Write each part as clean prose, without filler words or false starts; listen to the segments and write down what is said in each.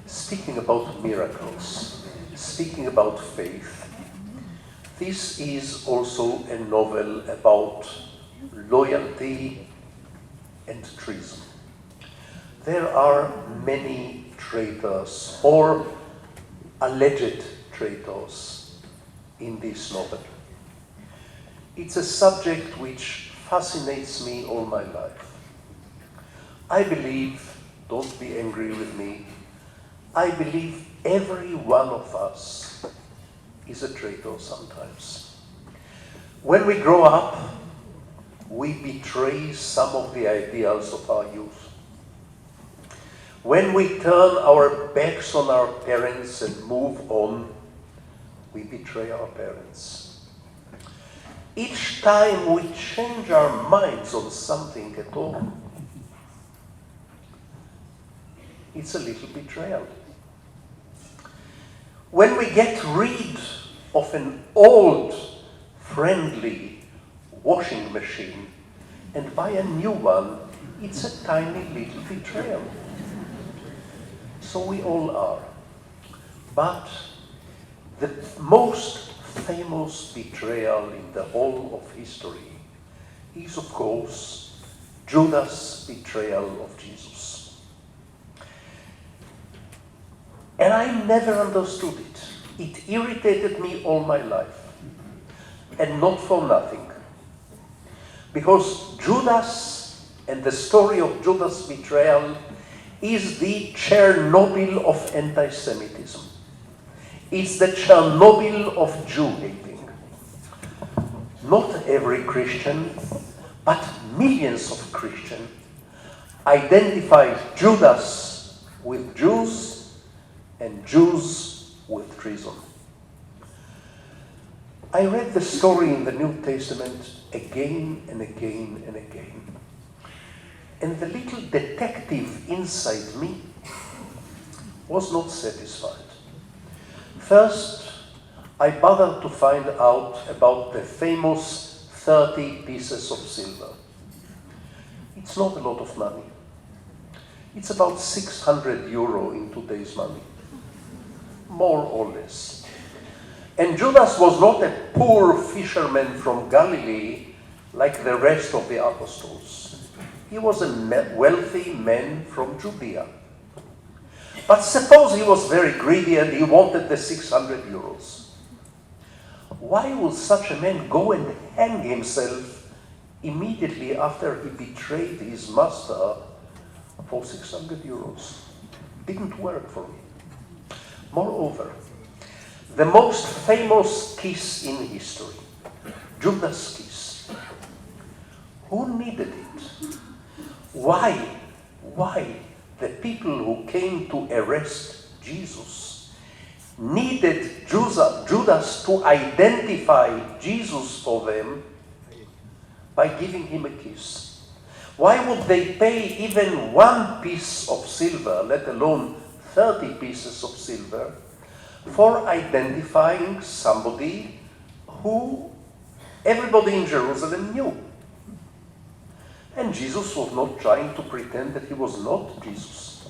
speaking about miracles, speaking about faith. This is also a novel about loyalty and treason. There are many traitors or alleged traitors in this novel. It's a subject which fascinates me all my life. I believe, don't be angry with me, I believe every one of us is a traitor sometimes. When we grow up, we betray some of the ideals of our youth. When we turn our backs on our parents and move on, we betray our parents. Each time we change our minds on something at all, it's a little betrayal. When we get rid of an old, friendly washing machine and buy a new one, it's a tiny little betrayal. So we all are. But the most famous betrayal in the whole of history is, of course, Judas' betrayal of Jesus. And I never understood it. It irritated me all my life. And not for nothing. Because Judas and the story of Judas' betrayal is the Chernobyl of anti-Semitism. It's the Chernobyl of Jew-hating. Not every Christian, but millions of Christians identify Judas with Jews and Jews with treason. I read the story in the New Testament again and again and again. And the little detective inside me was not satisfied. First, I bothered to find out about the famous 30 pieces of silver. It's not a lot of money. It's about 600 euro in today's money, more or less. And Judas was not a poor fisherman from Galilee like the rest of the apostles. He was a wealthy man from Judea. But suppose he was very greedy and he wanted the 600 euros. Why would such a man go and hang himself immediately after he betrayed his master for 600 euros? Didn't work for me. Moreover, the most famous kiss in history, Judas' kiss. Who needed it? Why the people who came to arrest Jesus needed Judas to identify Jesus for them by giving him a kiss? Why would they pay even 1 piece of silver, let alone 30 pieces of silver, for identifying somebody who everybody in Jerusalem knew? And Jesus was not trying to pretend that he was not Jesus.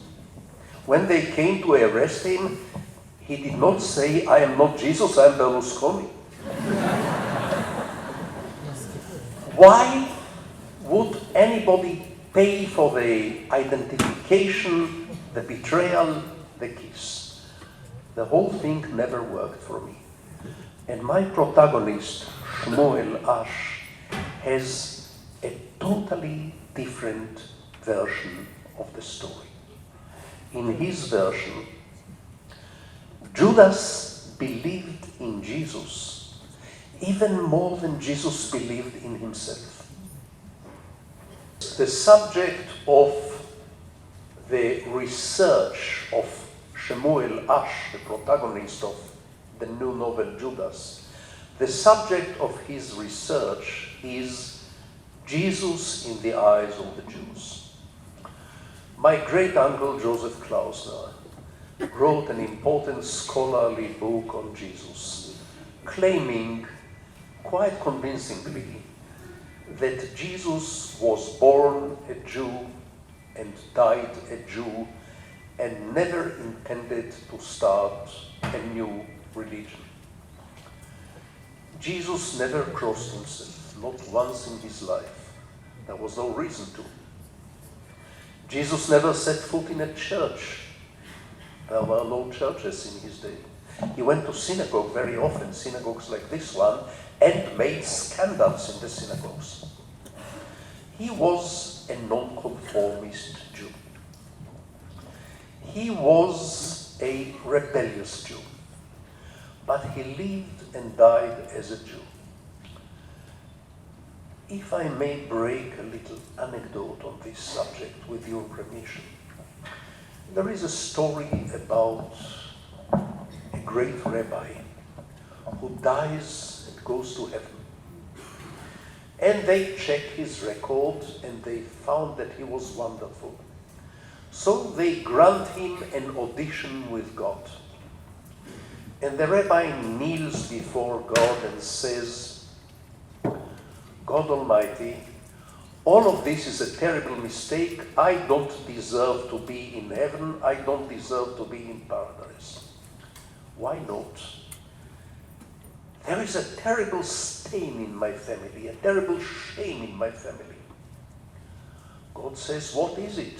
When they came to arrest him, he did not say, I am not Jesus, I am Berlusconi. Why would anybody pay for the identification, the betrayal, the kiss? The whole thing never worked for me. And my protagonist, Shmuel Ash, has a totally different version of the story. In his version, Judas believed in Jesus even more than Jesus believed in himself. The subject of the research of Shmuel Ash, the protagonist of the new novel Judas, the subject of his research is Jesus in the eyes of the Jews. My great-uncle Joseph Klausner wrote an important scholarly book on Jesus, claiming quite convincingly that Jesus was born a Jew and died a Jew and never intended to start a new religion. Jesus never crossed himself, not once in his life. There was no reason to. Jesus never set foot in a church. There were no churches in his day. He went to synagogue very often, synagogues like this one, and made scandals in the synagogues. He was a nonconformist Jew. He was a rebellious Jew, but he lived and died as a Jew. If I may break a little anecdote on this subject with your permission, there is a story about a great rabbi who dies and goes to heaven. And they checked his record and they found that he was wonderful. So they grant him an audition with God. And the rabbi kneels before God and says, God Almighty, all of this is a terrible mistake. I don't deserve to be in heaven. I don't deserve to be in paradise. Why not? There is a terrible stain in my family, a terrible shame in my family. God says, what is it?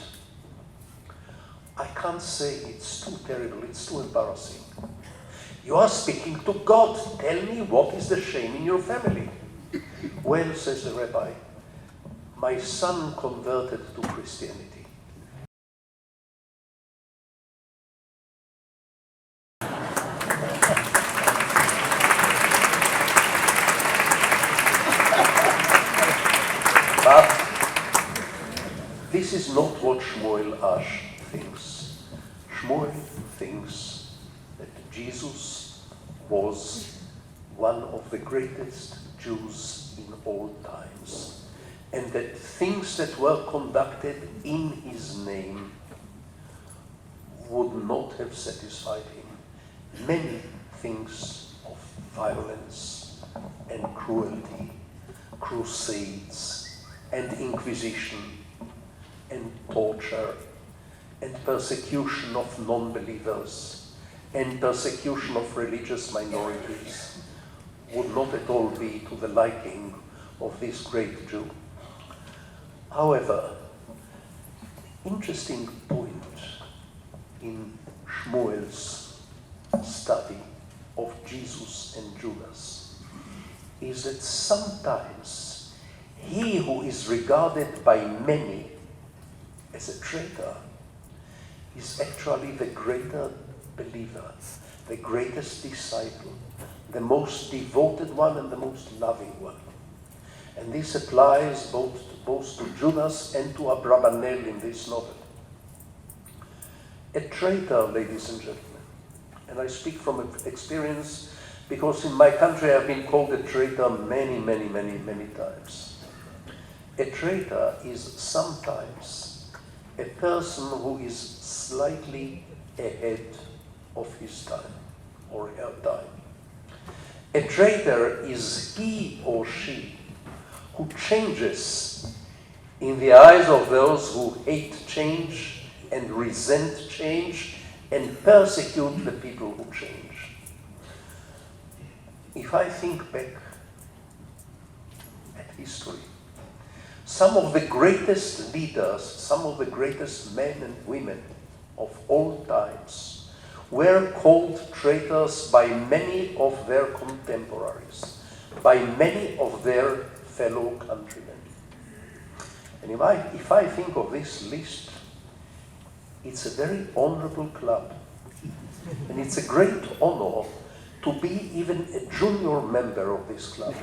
I can't say, it's too terrible, it's too embarrassing. You are speaking to God. Tell me, what is the shame in your family? Well, says the rabbi, my son converted to Christianity. But this is not what Shmuel Ash thinks. Shmuel thinks that Jesus was one of the greatest Jews in all times, and that things that were conducted in his name would not have satisfied him. Many things of violence and cruelty, crusades and inquisition and torture and persecution of non-believers and persecution of religious minorities would not at all be to the liking of this great Jew. However, interesting point in Shmuel's study of Jesus and Judas is that sometimes he who is regarded by many as a traitor is actually the greater believer, the greatest disciple, the most devoted one and the most loving one. And this applies both to Judas and to Abravanel in this novel. A traitor, ladies and gentlemen, and I speak from experience because in my country I've been called a traitor many times. A traitor is sometimes a person who is slightly ahead of his time or her time. A traitor is he or she who changes in the eyes of those who hate change and resent change and persecute the people who change. If I think back at history, some of the greatest leaders, some of the greatest men and women of all times were called traitors by many of their contemporaries, by many of their fellow countrymen. And if I think of this list, it's a very honorable club. And it's a great honor to be even a junior member of this club.